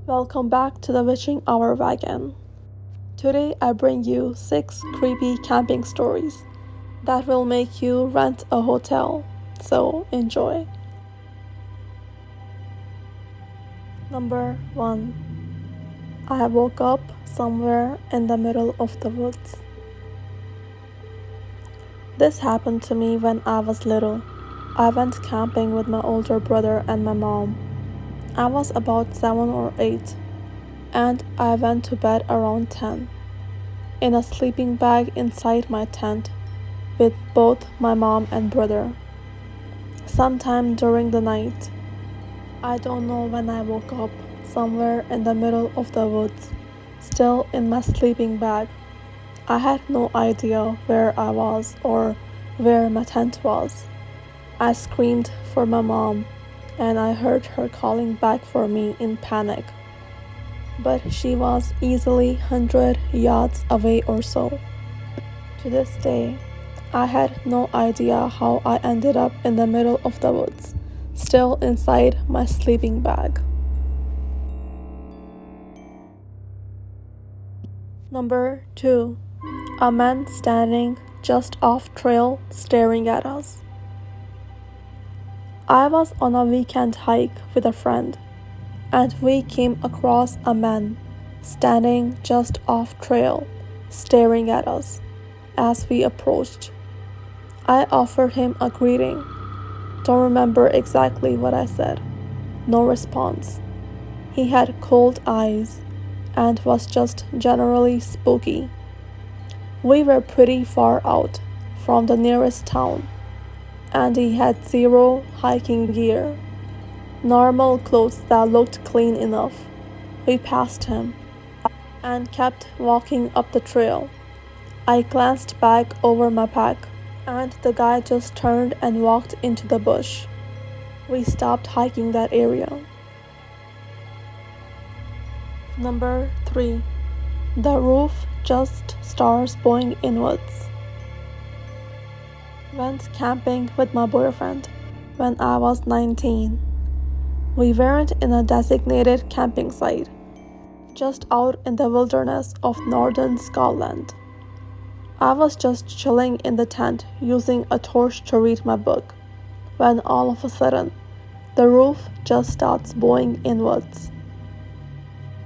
Welcome back to the Witching Hour Wagon. Today I bring you 6 creepy camping stories that will make you rent a hotel. So enjoy. Number 1. I woke up somewhere in the middle of the woods. This happened to me when I was little. I went camping with my older brother and my mom. I was about 7 or 8, and I went to bed around 10, in a sleeping bag inside my tent, with both my mom and brother. Sometime during the night, I don't know when I woke up, somewhere in the middle of the woods, still in my sleeping bag. I had no idea where I was or where my tent was. I screamed for my mom, and I heard her calling back for me in panic. But she was easily 100 yards away or so. To this day, I had no idea how I ended up in the middle of the woods, still inside my sleeping bag. Number 2. A man standing just off trail staring at us. I was on a weekend hike with a friend, and we came across a man standing just off trail, staring at us as we approached. I offered him a greeting. Don't remember exactly what I said. No response. He had cold eyes and was just generally spooky. We were pretty far out from the nearest town, and he had zero hiking gear. Normal clothes that looked clean enough. We passed him and kept walking up the trail. I glanced back over my pack, and the guy just turned and walked into the bush. We stopped hiking that area. Number 3. The roof just starts blowing inwards. Went camping with my boyfriend when I was 19. We weren't in a designated camping site, just out in the wilderness of northern Scotland. I was just chilling in the tent using a torch to read my book, when all of a sudden, the roof just starts blowing inwards.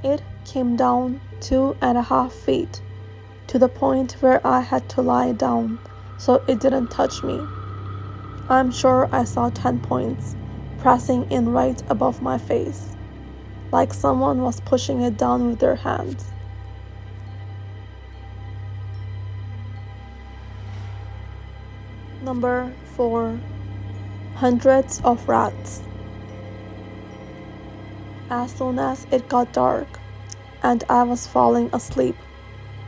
It came down 2.5 feet, to the point where I had to lie down so it didn't touch me. I'm sure I saw 10 points pressing in right above my face, like someone was pushing it down with their hands. Number 4. Hundreds of rats. As soon as it got dark and I was falling asleep,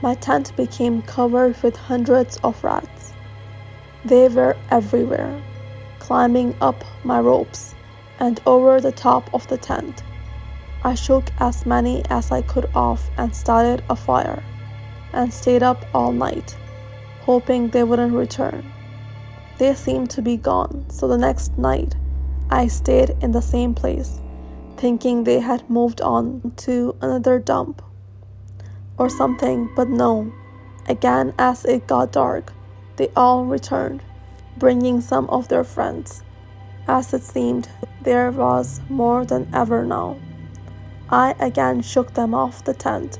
my tent became covered with hundreds of rats. They were everywhere, climbing up my ropes and over the top of the tent. I shook as many as I could off and started a fire, and stayed up all night, hoping they wouldn't return. They seemed to be gone, so the next night I stayed in the same place, thinking they had moved on to another dump or something, but no. Again, as it got dark, they all returned, bringing some of their friends. As it seemed, there was more than ever now. I again shook them off the tent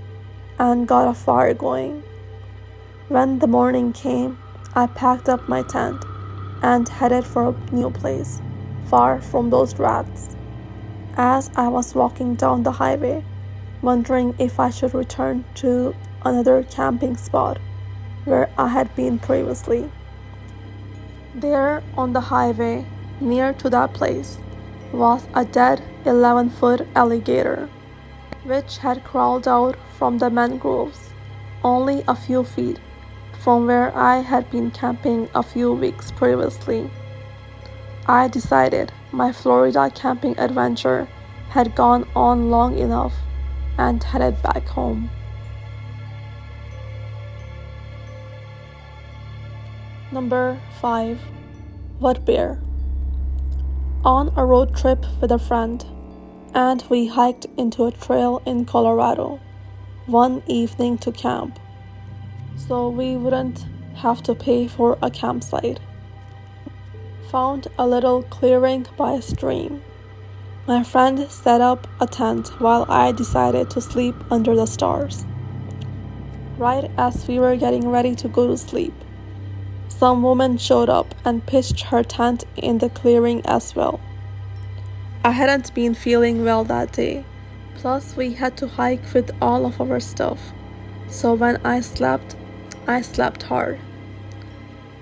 and got a fire going. When the morning came, I packed up my tent and headed for a new place, far from those rats. As I was walking down the highway, wondering if I should return to another camping spot where I had been previously. There on the highway, near to that place, was a dead 11-foot alligator, which had crawled out from the mangroves only a few feet from where I had been camping a few weeks previously. I decided my Florida camping adventure had gone on long enough and headed back home. Number 5. What bear? On a road trip with a friend, and we hiked into a trail in Colorado one evening to camp, so we wouldn't have to pay for a campsite. Found a little clearing by a stream. My friend set up a tent while I decided to sleep under the stars. Right as we were getting ready to go to sleep, some woman showed up and pitched her tent in the clearing as well. I hadn't been feeling well that day, plus we had to hike with all of our stuff, so when I slept hard.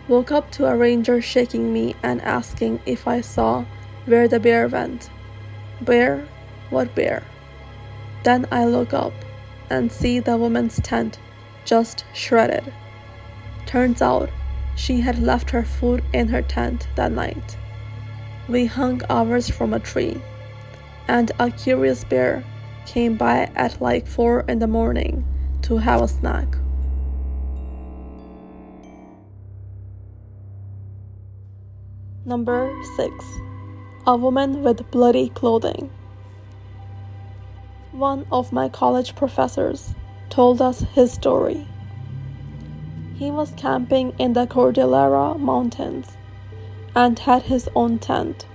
Woke up to a ranger shaking me and asking if I saw where the bear went. Bear? What bear? Then I look up and see the woman's tent just shredded. Turns out she had left her food in her tent that night. We hung ours from a tree, and a curious bear came by at like 4 in the morning to have a snack. Number 6. A woman with bloody clothing. One of my college professors told us his story. He was camping in the Cordillera Mountains and had his own tent.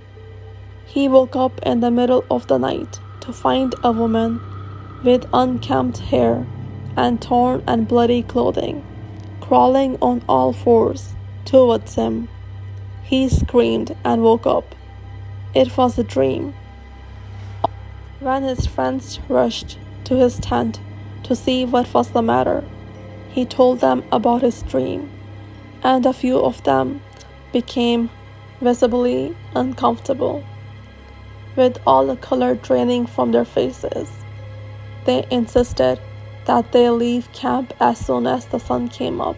He woke up in the middle of the night to find a woman with unkempt hair and torn and bloody clothing crawling on all fours towards him. He screamed and woke up. It was a dream. When his friends rushed to his tent to see what was the matter, he told them about his dream, and a few of them became visibly uncomfortable, with all the color draining from their faces. They insisted that they leave camp as soon as the sun came up.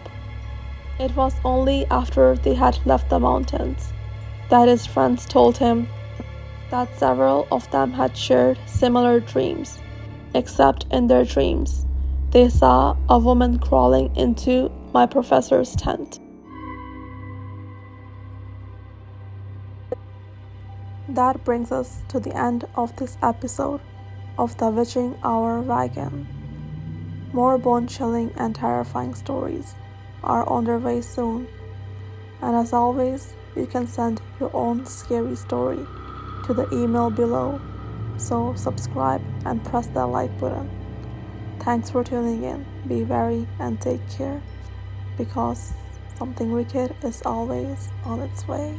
It was only after they had left the mountains that his friends told him that several of them had shared similar dreams, except in their dreams, they saw a woman crawling into my professor's tent. That brings us to the end of this episode of the Witching Hour Wagon. More bone-chilling and terrifying stories are on their way soon, and as always, you can send your own scary story to the email below, so subscribe and press that like button. Thanks for tuning in. Be wary and take care, because something wicked is always on its way.